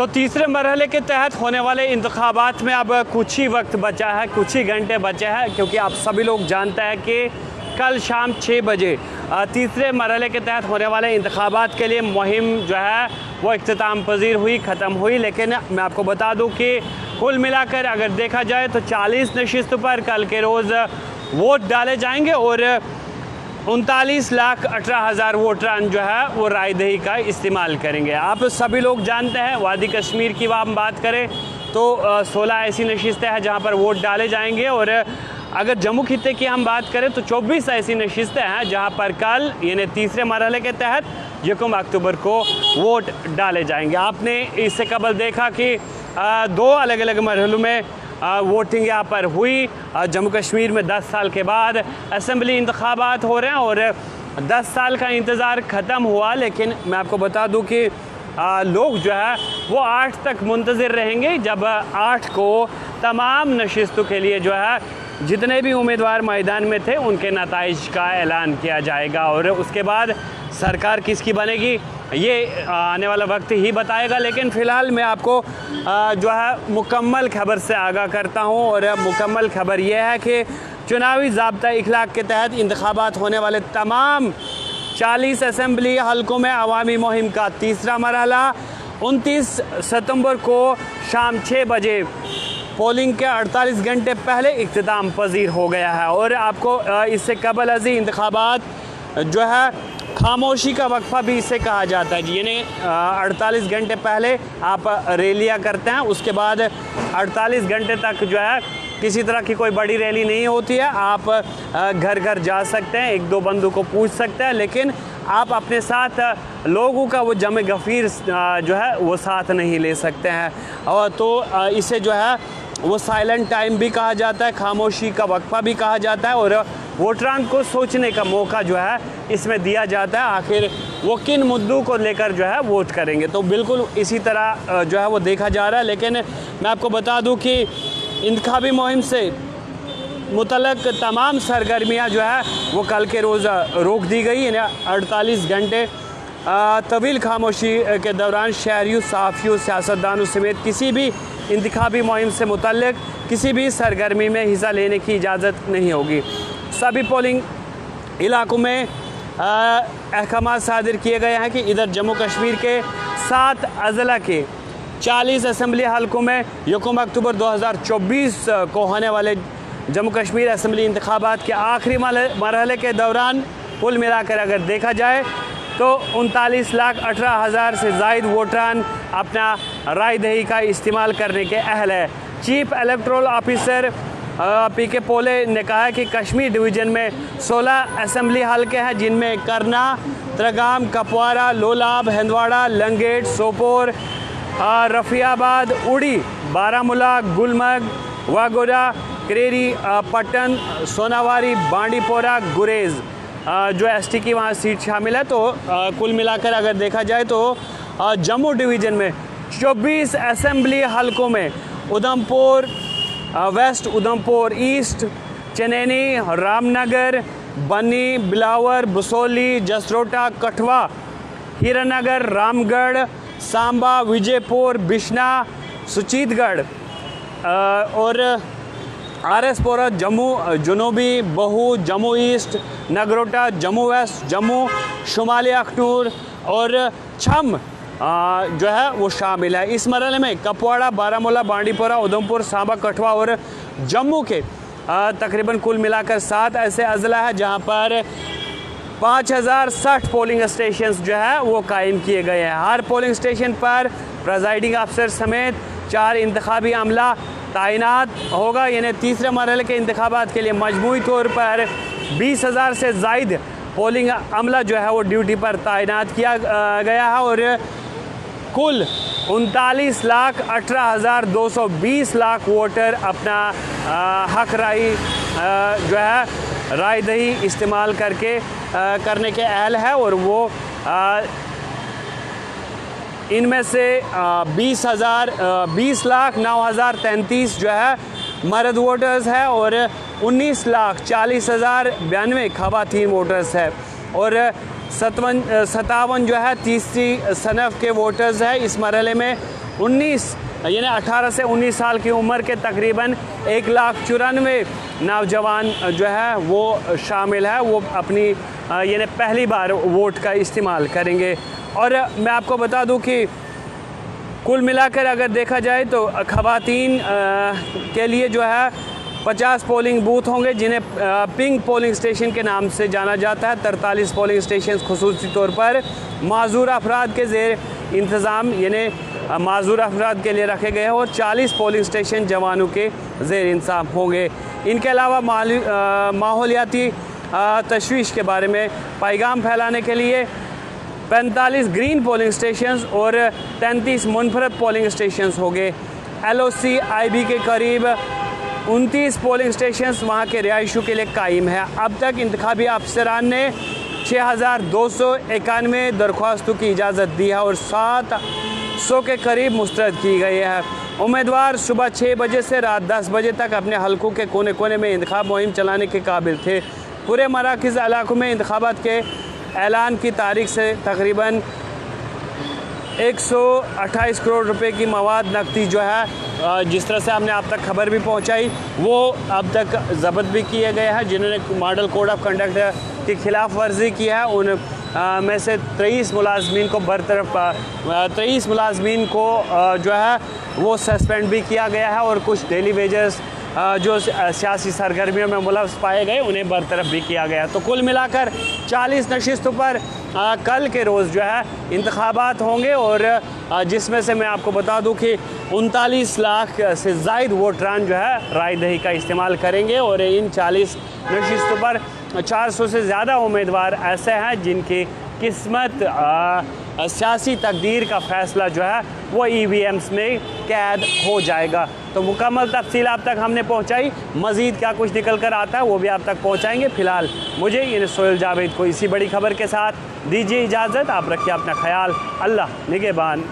तो तीसरे मरहले के तहत होने वाले इंतखाबात में अब कुछ ही वक्त बचा है, कुछ ही घंटे बचे हैं, क्योंकि आप सभी लोग जानते हैं कि कल शाम 6 बजे तीसरे मरहले के तहत होने वाले इंतखाबात के लिए मुहिम जो है वो इख्तिताम पजीर हुई, ख़त्म हुई। लेकिन मैं आपको बता दूं कि कुल मिलाकर अगर देखा जाए तो 40 नशिस्तों पर कल के रोज़ वोट डाले जाएंगे और 39,18,000 वोटरान जो है वो रायदही का इस्तेमाल करेंगे। आप सभी लोग जानते हैं वादी कश्मीर की हम बात करें तो 16 ऐसी नशिस्तें हैं जहां पर वोट डाले जाएंगे, और अगर जम्मू खित्ते की हम बात करें तो 24 ऐसी नशिस्तें हैं जहां पर कल यानी तीसरे मरहले के तहत 1 अक्टूबर को वोट डाले जाएंगे। आपने इससे कबल देखा कि 2 अलग अलग मरहलों में वोटिंग यहाँ पर हुई। जम्मू कश्मीर में 10 साल के बाद असम्बली इंतखाबात हो रहे हैं और 10 साल का इंतज़ार ख़त्म हुआ। लेकिन मैं आपको बता दूं कि लोग जो है वो 8 तक मुंतज़िर रहेंगे, जब 8 को तमाम नशिस्तों के लिए जो है जितने भी उम्मीदवार मैदान में थे उनके नताइज का ऐलान किया जाएगा, और उसके बाद सरकार किसकी बनेगी ये आने वाला वक्त ही बताएगा। लेकिन फ़िलहाल मैं आपको जो है मुकम्मल खबर से आगाह करता हूँ, और मुकम्मल खबर यह है कि चुनावी ज़ाब्ता इखलाक के तहत इंतखाबात होने वाले तमाम 40 असम्बली हलकों में अवामी मुहिम का तीसरा मरहला 29 सितंबर को शाम 6 बजे पोलिंग के 48 घंटे पहले इख्तिताम पजीर हो गया है। और आपको इससे कबल अजी इंतखाबात जो है खामोशी का वक्फा भी इसे कहा जाता है, यानी 48 घंटे पहले आप रैलियां करते हैं, उसके बाद 48 घंटे तक जो है किसी तरह की कोई बड़ी रैली नहीं होती है। आप घर घर जा सकते हैं, 1-2 बंदों को पूछ सकते हैं, लेकिन आप अपने साथ लोगों का वो जमे गफ़ीर जो है वो साथ नहीं ले सकते हैं। और तो इसे जो है वो साइलेंट टाइम भी कहा जाता है, खामोशी का वक्फा भी कहा जाता है, और वोटरान को सोचने का मौका जो है इसमें दिया जाता है आखिर वो किन मुद्दों को लेकर जो है वोट करेंगे। तो बिल्कुल इसी तरह जो है वो देखा जा रहा है। लेकिन मैं आपको बता दूं कि इंतखाबी मुहिम से मुतल्लक तमाम सरगर्मियाँ जो है वो कल के रोज़ रोक दी गई, यानी 48 घंटे तवील खामोशी के दौरान शहरियों, सहाफ़ियों, सियासतदानों समेत किसी भी इंतखाबी मुहिम से मुतल्लिक किसी भी सरगर्मी में हिस्सा लेने की इजाज़त नहीं होगी। सभी पोलिंग इलाकों में अहकाम सादिर किए गए हैं कि इधर जम्मू कश्मीर के 7 अज़ला के 40 असम्बली हलकों में 1 अक्टूबर 2024 को होने वाले जम्मू कश्मीर असम्बली इंतखाबात के आखिरी मरहले के दौरान कुल मिलाकर अगर देखा जाए तो 39,18,000 से ज़ायद वोटरान अपना रायदही का इस्तेमाल करने के अहल है। चीफ इलेक्टोरल ऑफिसर पीके पोले ने कहा है कि कश्मीर डिवीज़न में 16 असम्बली हलके हैं, जिनमें करना, त्रगाम, कपवारा, लोलाब, हंदवाड़ा, लंगेट, सोपोर, रफ़ियाबाद, उड़ी, बारामूला, गुलमर्ग, वागोरा, करेरी, पट्टन, सोनावारी, बांडीपोरा, गुरेज़ जो एसटी की वहाँ सीट शामिल है। तो कुल मिलाकर अगर देखा जाए तो जम्मू डिवीज़न में 24 असम्बली हलकों में उधमपुर वेस्ट, उधमपुर ईस्ट, चनैनी, रामनगर, बन्नी, बिलावर, बसोली, जसरोटा, कठवा, हीरानगर, रामगढ़, सांबा, विजयपुर, बिश्ना, सुचीतगढ़ और आरएसपुरा, जम्मू जनूबी, बहू, जम्मू ईस्ट, नगरोटा, जम्मू वेस्ट, जम्मू शुमाली अखनूर और छम जो है वो शामिल है। इस मरहले में कपवाड़ा, बारामूला, बांडीपोरा, उधमपुर, सांबा, कठवा और जम्मू के तकरीबन कुल मिलाकर 7 ऐसे अज़ला है जहां पर 5060 पोलिंग स्टेशन जो है वो कायम किए गए हैं। हर पोलिंग स्टेशन पर प्रेजाइडिंग अफसर समेत 4 इंतखाबी अमला तैनात होगा, यानी तीसरे मरहले के इंतखाबात के लिए मजमूई तौर पर 20,000 से ज़ायद पोलिंग अमला जो है वो ड्यूटी पर तैनात किया गया है, और कुल 39,18,220 लाख वोटर अपना हक राय जो है रायदही इस्तेमाल करने के अहल है, और वो इनमें से 20,09,033 जो है मर्द वोटर्स है और 19,40,092 ख़वातीन वोटर्स है, और 57 जो है तीसरी सनफ़ के वोटर्स है। इस मरहले में 19 यानी 18 से 19 साल की उम्र के तकरीबन 1,94,000 नौजवान जो है वो शामिल है, वो अपनी यानी पहली बार वोट का इस्तेमाल करेंगे। और मैं आपको बता दूं कि कुल मिलाकर अगर देखा जाए तो ख़वातीन के लिए जो है 50 पोलिंग बूथ होंगे, जिन्हें पिंक पोलिंग स्टेशन के नाम से जाना जाता है। 43 पोलिंग स्टेशन खुसूसी तौर पर माजूर अफराद के ज़ेर इंतज़ाम यानी माजूर अफराद के लिए रखे गए हैं, और 40 पोलिंग स्टेशन जवानों के ज़ेर इंतज़ाम होंगे। इनके अलावा माहौलियाती तशवीश के बारे में पैगाम फैलाने के लिए 45 ग्रीन पोलिंग स्टेशंस और 33 मुनफरद पोलिंग स्टेशंस होंगे। LOC IB के करीब 29 पोलिंग स्टेशंस वहाँ के रिहायशों के लिए कायम है। अब तक इंतखाबी अफसरान ने 6,291 दरख्वास्तों की इजाज़त दी है और 700 के करीब मुस्तरद की गई है। उम्मीदवार सुबह 6 बजे से रात 10 बजे तक अपने हलकों के कोने कोने में इंतखाब मुहिम चलाने के काबिल थे। पूरे मराकज़ इलाकों में इंतखाबात के ऐलान की तारीख से तकरीबन 128 करोड़ रुपए की मवाद नकदी जो है, जिस तरह से हमने आप तक खबर भी पहुंचाई, वो अब तक ज़ब्त भी किए गए हैं। जिन्होंने मॉडल कोड ऑफ कंडक्ट की खिलाफ वर्जी की है उन में से 23 मुलाजमीन को बरतरफ 23 मुलाजमीन को जो है वो सस्पेंड भी किया गया है, और कुछ डेली वेजर्स जो सियासी सरगर्मियों में मुलव्वस पाए गए उन्हें बरतरफ भी किया गया। तो कुल मिलाकर 40 नशिस्तों पर कल के रोज़ जो है इंतखाबात होंगे, और जिसमें से मैं आपको बता दूं कि 39 लाख से ज़ायद वोटरान जो है राय दही का इस्तेमाल करेंगे, और इन 40 नशिस्तों पर 400 से ज़्यादा उम्मीदवार ऐसे हैं जिनकी किस्मत सियासी तकदीर का फ़ैसला जो है वो EVMs में कैद हो जाएगा। तो मुकम्मल तफसील आप तक हमने पहुंचाई, मज़ीद क्या कुछ निकल कर आता है वो भी आप तक पहुंचाएंगे। फ़िलहाल मुझे यानी सोहेल जावेद को इसी बड़ी खबर के साथ दीजिए इजाज़त। आप रखिए अपना ख्याल। अल्लाह निगहबान।